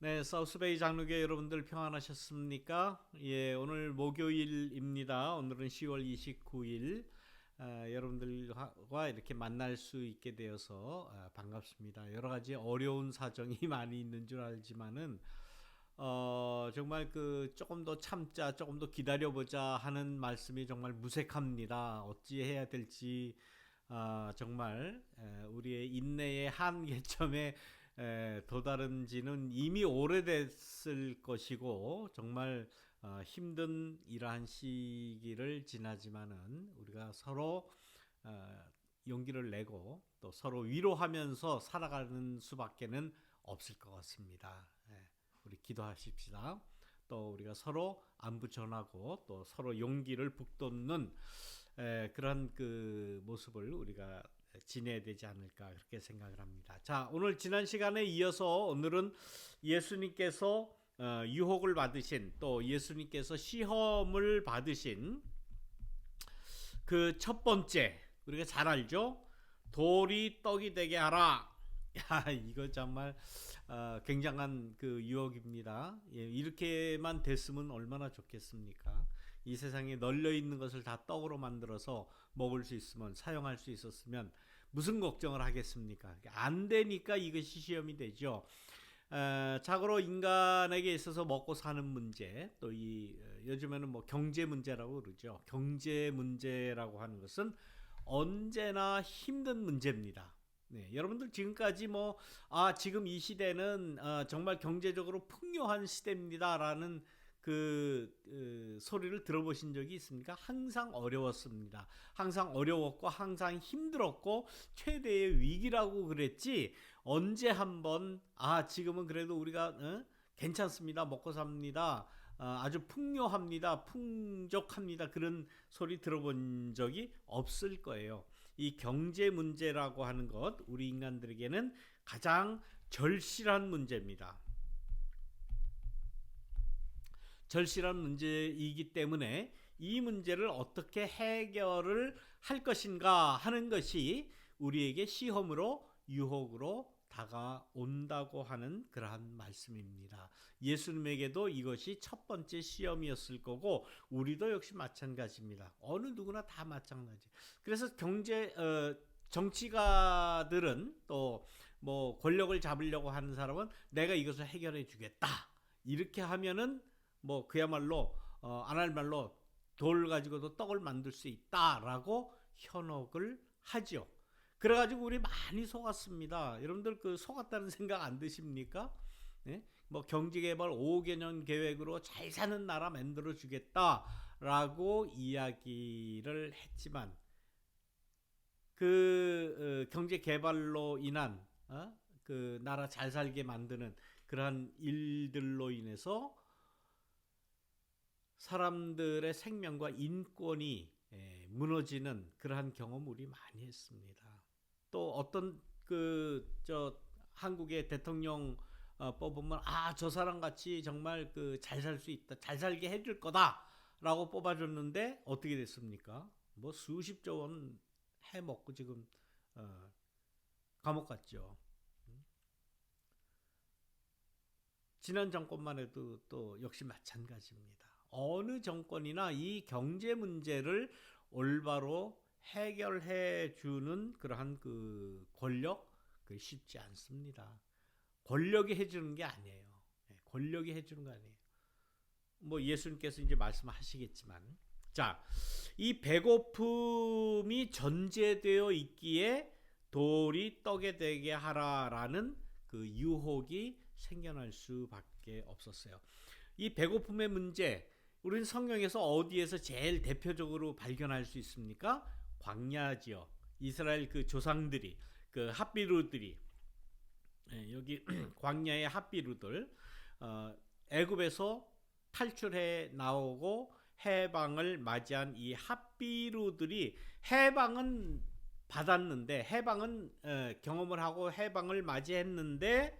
네, 사우스베이 장로교 여러분들 평안하셨습니까? 예, 오늘 목요일입니다. 오늘은 10월 29일. 여러분들과 이렇게 만날 수 있게 되어서 반갑습니다. 여러 가지 어려운 사정이 많이 있는 줄 알지만은 정말 조금 더 참자, 조금 더 기다려보자 하는 말씀이 정말 무색합니다. 어찌 해야 될지 정말 우리의 인내의 한계점에 도다른지는 이미 오래됐을 것이고 정말 힘든 이러한 시기를 지나지만은 우리가 서로 용기를 내고 또 서로 위로하면서 살아가는 수밖에는 없을 것 같습니다. 우리 기도하십시다. 또 우리가 서로 안부 전하고 또 서로 용기를 북돋는 그런 그 모습을 우리가 지내야 되지 않을까 그렇게 생각을 합니다. 자, 오늘 지난 시간에 이어서 오늘은 예수님께서 유혹을 받으신 또 예수님께서 시험을 받으신 그 첫 번째 우리가 잘 알죠? 돌이 떡이 되게 하라. 야, 이거 정말 굉장한 그 유혹입니다. 예, 이렇게만 됐으면 얼마나 좋겠습니까? 이 세상에 널려 있는 것을 다 떡으로 만들어서 먹을 수 있으면 사용할 수 있었으면 무슨 걱정을 하겠습니까? 안 되니까 이것이 시험이 되죠. 자고로 인간에게 있어서 먹고 사는 문제, 또 이 요즘에는 뭐 경제 문제라고 그러죠. 경제 문제라고 하는 것은 언제나 힘든 문제입니다. 네, 여러분들 지금까지 지금 이 시대는 정말 경제적으로 풍요한 시대입니다라는 소리를 들어보신 적이 있습니까? 항상 어려웠습니다. 항상 어려웠고 항상 힘들었고 최대의 위기라고 그랬지 언제 한번 지금은 그래도 우리가 괜찮습니다. 먹고 삽니다. 아주 풍요합니다. 풍족합니다. 그런 소리 들어본 적이 없을 거예요. 이 경제 문제라고 하는 것 우리 인간들에게는 가장 절실한 문제입니다. 절실한 문제이기 때문에 이 문제를 어떻게 해결을 할 것인가 하는 것이 우리에게 시험으로 유혹으로 다가온다고 하는 그러한 말씀입니다. 예수님에게도 이것이 첫 번째 시험이었을 거고 우리도 역시 마찬가지입니다. 어느 누구나 다 마찬가지. 그래서 정치가들은 또 뭐 권력을 잡으려고 하는 사람은 내가 이것을 해결해 주겠다. 이렇게 하면은 뭐 그야말로 안 할 말로 돌 가지고도 떡을 만들 수 있다라고 현혹을 하죠. 그래가지고 우리 많이 속았습니다. 여러분들 그 속았다는 생각 안 드십니까? 네? 뭐 경제개발 5개년 계획으로 잘 사는 나라 만들어 주겠다라고 이야기를 했지만 경제개발로 인한 그 나라 잘 살게 만드는 그러한 일들로 인해서 사람들의 생명과 인권이 무너지는 그러한 경험 우리 많이 했습니다. 또 어떤 한국의 대통령 뽑으면 저 사람 같이 정말 잘 살 수 있다, 잘 살게 해줄 거다라고 뽑아줬는데 어떻게 됐습니까? 뭐 수십조 원 해먹고 지금 감옥 갔죠. 지난 정권만 해도 또 역시 마찬가지입니다. 어느 정권이나 이 경제 문제를 올바로 해결해 주는 그러한 권력 쉽지 않습니다. 권력이 해주는 게 아니에요. 권력이 해주는 거 아니에요. 뭐 예수님께서 이제 말씀하시겠지만, 자, 이 배고픔이 전제되어 있기에 돌이 떡에 되게 하라라는 그 유혹이 생겨날 수밖에 없었어요. 이 배고픔의 문제, 우리는 성경에서 어디에서 제일 대표적으로 발견할 수 있습니까? 광야 지역, 이스라엘 그 조상들이, 그 핫비루들이, 여기 광야의 핫비루들, 애굽에서 탈출해 나오고 해방을 맞이한 이 핫비루들이 해방은 받았는데, 해방은 경험을 하고 해방을 맞이했는데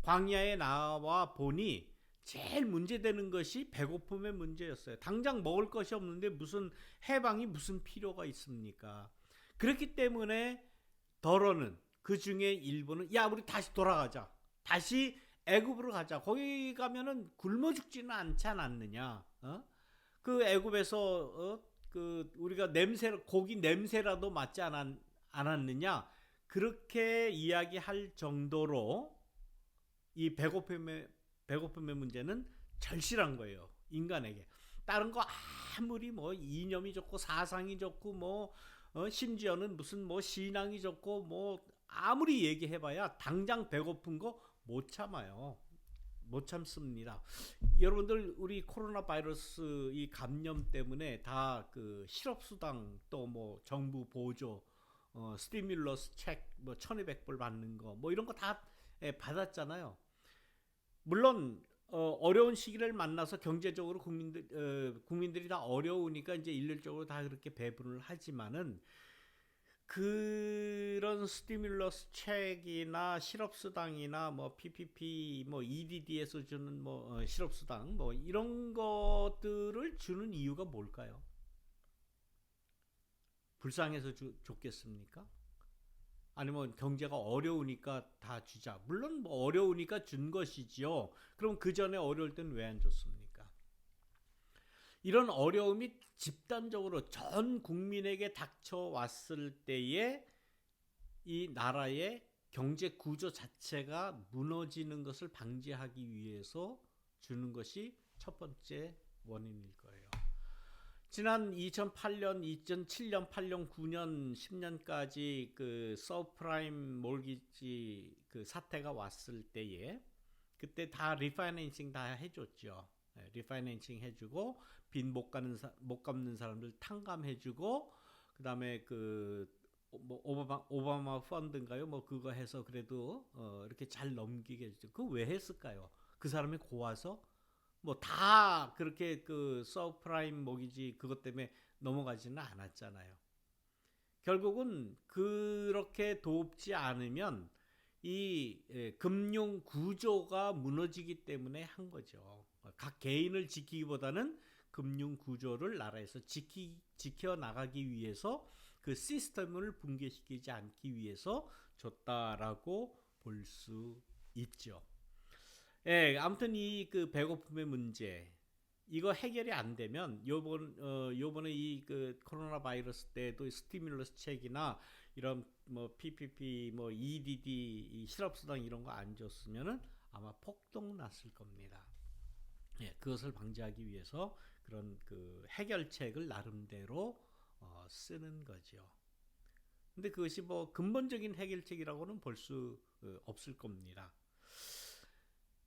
광야에 나와 보니 제일 문제되는 것이 배고픔의 문제였어요. 당장 먹을 것이 없는데 무슨 해방이 무슨 필요가 있습니까? 그렇기 때문에 더러는 그 중에 일부는 우리 다시 돌아가자. 다시 애굽으로 가자. 거기 가면은 굶어 죽지는 않지 않았느냐. 그 애굽에서 그 우리가 고기 냄새라도 맡지 않았느냐. 그렇게 이야기할 정도로 이 배고픔의 문제는 절실한 거예요. 인간에게. 다른 거 아무리 뭐 이념이 좋고 사상이 좋고 뭐 심지어는 무슨 뭐 신앙이 좋고 뭐 아무리 얘기해봐야 당장 배고픈 거 못 참아요. 못 참습니다. 여러분들 우리 코로나 바이러스 이 감염 때문에 다 그 실업수당 또 뭐 정부 보조 스티뮬러스 책뭐 1,200불 받는 거 뭐 이런 거 다 받았잖아요. 물론 어려운 시기를 만나서 경제적으로 국민들이 다 어려우니까 이제 일률적으로 다 그렇게 배분을 하지만은 그런 스티뮬러스 책이나 실업수당이나 뭐 PPP 뭐 EDD에서 주는 뭐 실업수당 뭐 이런 것들을 주는 이유가 뭘까요? 불쌍해서 줬겠습니까? 아니면 경제가 어려우니까 다 주자. 물론 뭐 어려우니까 준 것이지요. 그럼 그 전에 어려울 땐 왜 안 줬습니까? 이런 어려움이 집단적으로 전 국민에게 닥쳐왔을 때에 이 나라의 경제 구조 자체가 무너지는 것을 방지하기 위해서 주는 것이 첫 번째 원인일 거예요. 지난 2008년, 2007년, 8년, 9년, 10년까지 그 서브프라임 몰기지 그 사태가 왔을 때에 그때 다 리파이낸싱 다 해줬죠. 리파이낸싱 해주고 빚 못 갚는 사람들 탕감해주고 그다음에 그 뭐 오바마 펀드인가요? 뭐 그거 해서 그래도 이렇게 잘 넘기게 해주죠. 그거 왜 했을까요? 그 사람이 고와서 뭐 다 그렇게 그 서브프라임 모기지 그것 때문에 넘어가지는 않았잖아요. 결국은 그렇게 돕지 않으면 이 금융 구조가 무너지기 때문에 한 거죠. 각 개인을 지키기보다는 금융 구조를 나라에서 지켜 나가기 위해서 그 시스템을 붕괴시키지 않기 위해서 줬다라고 볼 수 있죠. 예, 아무튼 이 그 배고픔의 문제 이거 해결이 안 되면 요번에 이 그 코로나 바이러스 때도 스티뮬러스 책이나 이런 뭐 PPP 뭐 EDD 이 실업수당 이런 거 안 줬으면은 아마 폭동 났을 겁니다. 예, 그것을 방지하기 위해서 그런 그 해결책을 나름대로 쓰는 거죠. 근데 그것이 뭐 근본적인 해결책이라고는 볼 수 없을 겁니다.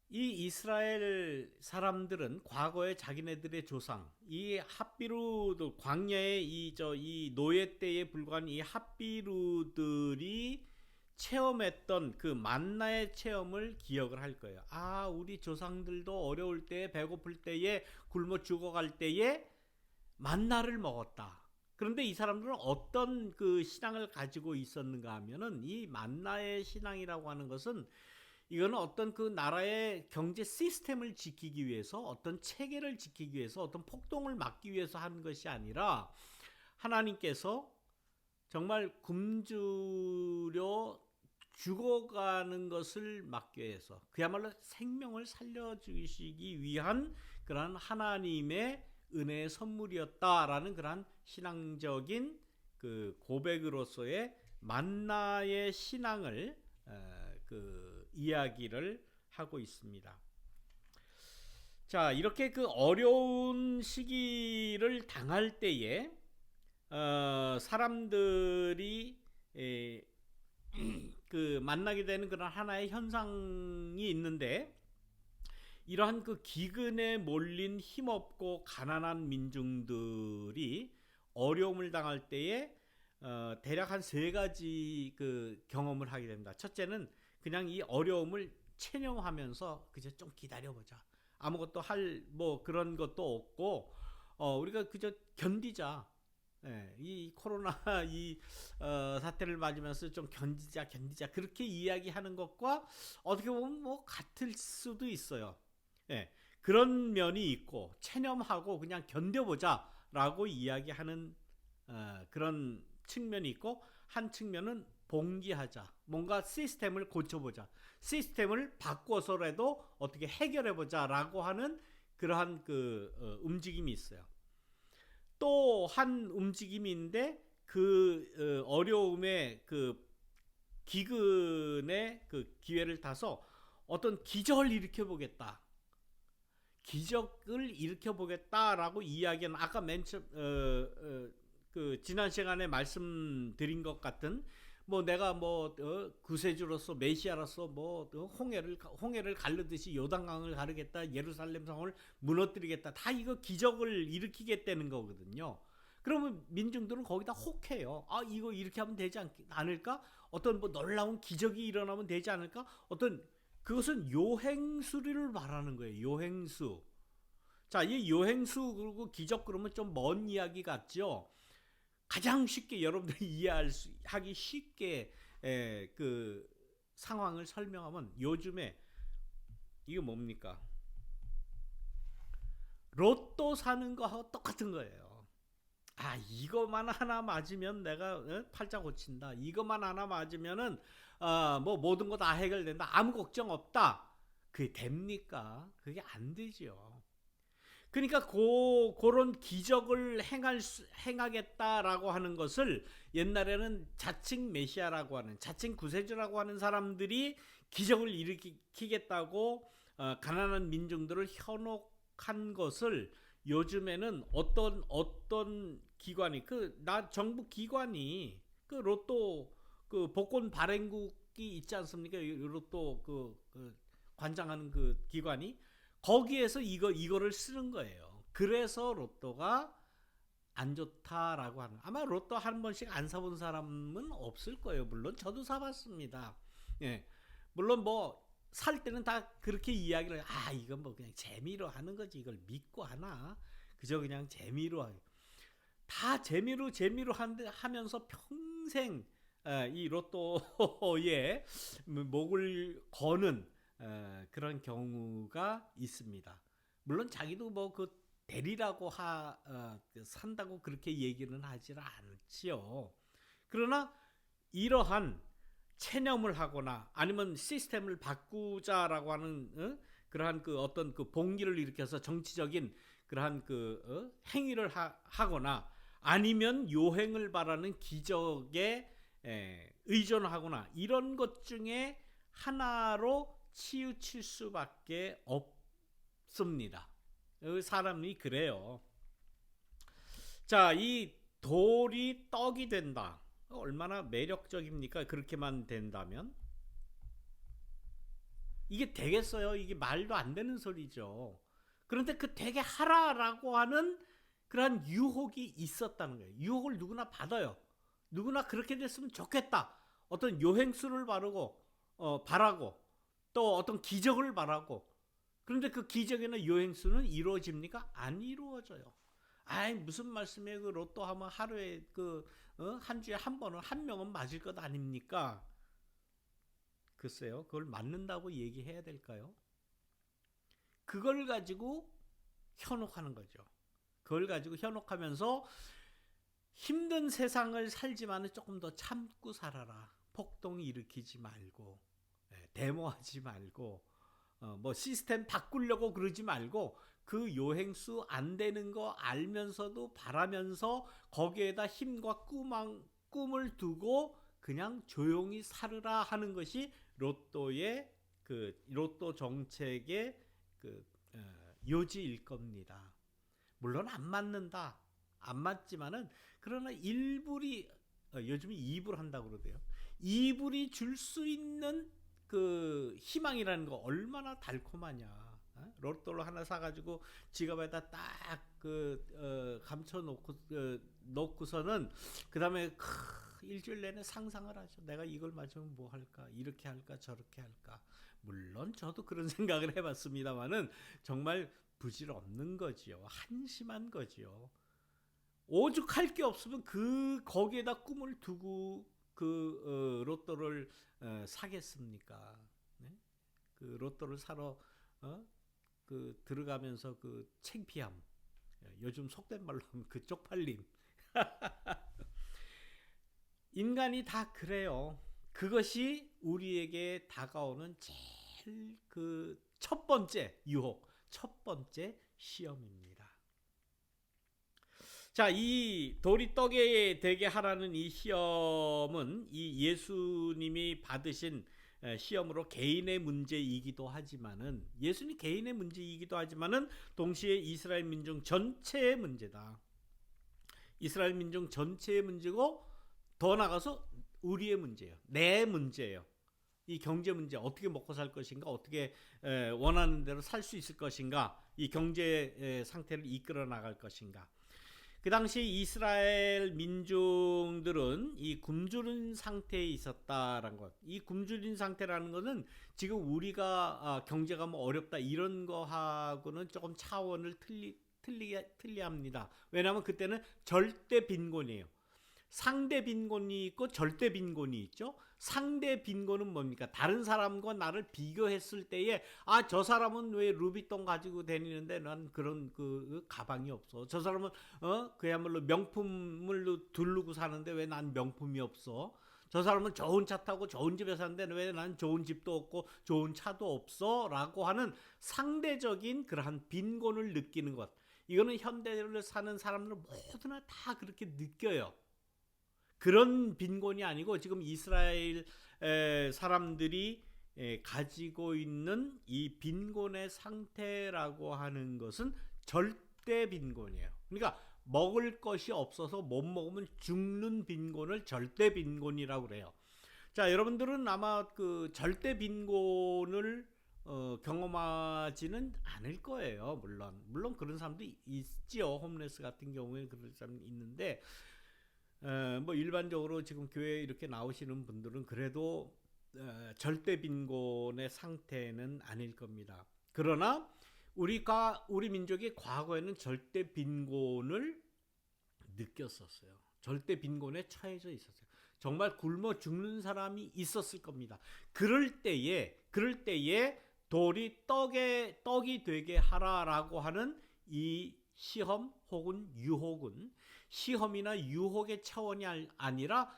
이 이스라엘 사람들은 과거에 자기네들의 조상, 이 핫비루드 광야의 이 노예 때에 불과한 이 핫비루들이 체험했던 그 만나의 체험을 기억을 할 거예요. 아, 우리 조상들도 어려울 때, 배고플 때에, 굶어 죽어갈 때에 만나를 먹었다. 그런데 이 사람들은 어떤 그 신앙을 가지고 있었는가 하면은 이 만나의 신앙이라고 하는 것은 이거는 어떤 그 나라의 경제 시스템을 지키기 위해서 어떤 체계를 지키기 위해서 어떤 폭동을 막기 위해서 하는 것이 아니라 하나님께서 정말 굶주려 죽어가는 것을 막기 위해서 그야말로 생명을 살려주시기 위한 그러한 하나님의 은혜의 선물이었다라는 그러한 신앙적인 그 고백으로서의 만나의 신앙을 그 이야기를 하고 있습니다. 자, 이렇게 그 어려운 시기를 당할 때에 사람들이 그 만나게 되는 그런 하나의 현상이 있는데 이러한 그 기근에 몰린 힘없고 가난한 민중들이 어려움을 당할 때에 대략 한 3가지 그 경험을 하게 됩니다. 첫째는 그냥 이 어려움을 체념하면서 그저 좀 기다려보자. 아무것도 할 뭐 그런 것도 없고 우리가 그저 견디자. 예, 이 코로나 이 사태를 맞으면서 좀 견디자 그렇게 이야기하는 것과 어떻게 보면 뭐 같을 수도 있어요. 예, 그런 면이 있고 체념하고 그냥 견뎌보자라고 이야기하는 그런 측면이 있고 한 측면은 봉기하자. 뭔가 시스템을 고쳐보자. 시스템을 바꿔서라도 어떻게 해결해보자라고 하는 그러한 움직임이 있어요. 또 한 움직임인데 어려움의 기근의 기회를 타서 어떤 기적을 일으켜보겠다. 기적을 일으켜보겠다라고 이야기는 아까 지난 시간에 말씀드린 것 같은 내가 구세주로서 메시아로서 홍해를 가르듯이 요단강을 가르겠다, 예루살렘 성을 무너뜨리겠다, 다 이거 기적을 일으키겠다는 거거든요. 그러면 민중들은 거기다 혹해요. 아, 이거 이렇게 하면 되지 않을까? 어떤 놀라운 기적이 일어나면 되지 않을까? 그것은 요행수를 말하는 거예요. 요행수. 자, 이 요행수 그리고 기적 그러면 좀 먼 이야기 같죠? 가장 쉽게 여러분들이 이해하기 쉽게 상황을 설명하면 요즘에 이게 뭡니까? 로또 사는 거하고 똑같은 거예요. 아, 이거만 하나 맞으면 내가 팔자 고친다. 이거만 하나 맞으면은 모든 거 다 해결된다. 아무 걱정 없다. 그게 됩니까? 그게 안 되죠. 그러니까 그런 기적을 행하겠다라고 하는 것을 옛날에는 자칭 메시아라고 하는, 자칭 구세주라고 하는 사람들이 기적을 일으키겠다고 가난한 민중들을 현혹한 것을 요즘에는 어떤 기관이 정부 기관이 로또 복권 발행국이 있지 않습니까? 로또 관장하는 기관이 거기에서 이거를 쓰는 거예요. 그래서 로또가 안 좋다라고 하는. 아마 로또 한 번씩 안 사본 사람은 없을 거예요. 물론 저도 사봤습니다. 예, 물론 살 때는 다 그렇게 이야기를 이건 그냥 재미로 하는 거지, 이걸 믿고 하나, 그저 그냥 재미로 다 재미로 하면서 평생 이 로또에 목을 거는 그런 경우가 있습니다. 물론 자기도 대리라고 산다고 그렇게 얘기는 하질 않지요. 그러나 이러한 체념을 하거나 아니면 시스템을 바꾸자라고 하는 그러한 어떤 봉기를 일으켜서 정치적인 그러한 행위를 하거나 아니면 요행을 바라는 기적에 의존하거나 이런 것 중에 하나로 치우칠 수밖에 없습니다. 사람이 그래요. 자, 이 돌이 떡이 된다. 얼마나 매력적입니까? 그렇게만 된다면 이게 되겠어요? 이게 말도 안 되는 소리죠. 그런데 되게 하라라고 하는 그런 유혹이 있었다는 거예요. 유혹을 누구나 받아요. 누구나 그렇게 됐으면 좋겠다. 어떤 요행수를 바라고 또 어떤 기적을 바라고. 그런데 그 기적이나 요행수는 이루어집니까? 안 이루어져요. 무슨 말씀이에요? 로또 하면 하루에 한 주에 한 번은 한 명은 맞을 것 아닙니까? 글쎄요, 그걸 맞는다고 얘기해야 될까요? 그걸 가지고 현혹하는 거죠. 그걸 가지고 현혹하면서 힘든 세상을 살지만 조금 더 참고 살아라. 폭동 일으키지 말고, 데모하지 말고, 시스템 바꾸려고 그러지 말고 그 요행수 안 되는 거 알면서도 바라면서 거기에다 힘과 꿈을 두고 그냥 조용히 살으라 하는 것이 로또의 로또 정책의 요지일 겁니다. 물론 안 맞는다. 안 맞지만은 그러나 일불이 요즘에 이불 한다고 그러대요. 이불이 줄 수 있는 희망이라는 거 얼마나 달콤하냐. 로또를 하나 사가지고 지갑에다 딱 감춰 놓고서는 그 다음에 일주일 내내 상상을 하죠. 내가 이걸 맞으면 뭐 할까? 이렇게 할까? 저렇게 할까? 물론 저도 그런 생각을 해봤습니다만은 정말 부질없는 거지요. 한심한 거지요. 오죽할 게 없으면 거기에다 꿈을 두고 로또를 사겠습니까? 네? 로또를 사러 들어가면서 창피함, 요즘 속된 말로 하면 쪽팔림. 인간이 다 그래요. 그것이 우리에게 다가오는 제일 그 첫 번째 유혹, 첫 번째 시험입니다. 자, 이 돌이 떡에 되게 하라는 이 시험은 이 예수님이 받으신 시험으로 개인의 문제이기도 하지만은, 예수님 개인의 문제이기도 하지만은 동시에 이스라엘 민족 전체의 문제다. 이스라엘 민족 전체의 문제고, 더 나가서 우리의 문제예요. 내 문제예요. 이 경제 문제, 어떻게 먹고 살 것인가, 어떻게 원하는 대로 살 수 있을 것인가, 이 경제 상태를 이끌어 나갈 것인가. 그 당시 이스라엘 민중들은 이 굶주린 상태에 있었다라는 것. 이 굶주린 상태라는 것은 지금 우리가 경제가 뭐 어렵다 이런 거하고는 조금 차원을 틀리합니다. 왜냐하면 그때는 절대 빈곤이에요. 상대 빈곤이 있고 절대 빈곤이 있죠. 상대 빈곤은 뭡니까? 다른 사람과 나를 비교했을 때에 저 사람은 왜 루비통 가지고 다니는데 난 그런 그 가방이 없어. 저 사람은 그야말로 명품을 두르고 사는데 왜 난 명품이 없어. 저 사람은 좋은 차 타고 좋은 집에 사는데 왜 난 좋은 집도 없고 좋은 차도 없어? 라고 하는 상대적인 그러한 빈곤을 느끼는 것. 이거는 현대를 사는 사람들은 모두나 다 그렇게 느껴요. 그런 빈곤이 아니고 지금 이스라엘 사람들이 가지고 있는 이 빈곤의 상태라고 하는 것은 절대 빈곤이에요. 그러니까 먹을 것이 없어서 못 먹으면 죽는 빈곤을 절대 빈곤이라고 그래요. 자, 여러분들은 아마 그 절대 빈곤을 경험하지는 않을 거예요. 물론 그런 사람도 있지요. 홈레스 같은 경우에 그런 사람이 있는데, 뭐 일반적으로 지금 교회에 이렇게 나오시는 분들은 그래도 절대 빈곤의 상태는 아닐 겁니다. 그러나 우리 민족이 과거에는 절대 빈곤을 느꼈었어요. 절대 빈곤에 처해져 있었어요. 정말 굶어 죽는 사람이 있었을 겁니다. 그럴 때에 돌이 떡이 되게 하라라고 하는 이 시험 혹은 유혹은 시험이나 유혹의 차원이 아니라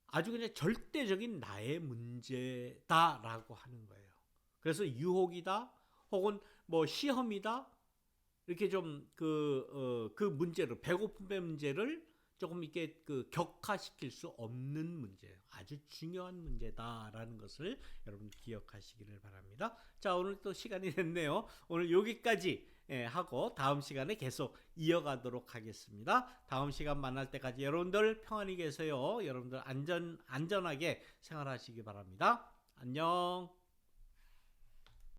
아주 그냥 절대적인 나의 문제다라고 하는 거예요. 그래서 유혹이다 혹은 뭐 시험이다 이렇게 좀 그 문제를, 배고픔의 문제를 조금 이렇게 그 격화시킬 수 없는 문제예요. 아주 중요한 문제다라는 것을 여러분 기억하시기를 바랍니다. 자, 오늘 또 시간이 됐네요. 오늘 여기까지 하고 다음 시간에 계속 이어가도록 하겠습니다. 다음 시간 만날 때까지 여러분들 평안히 계세요. 여러분들 안전하게 생활하시기 바랍니다. 안녕.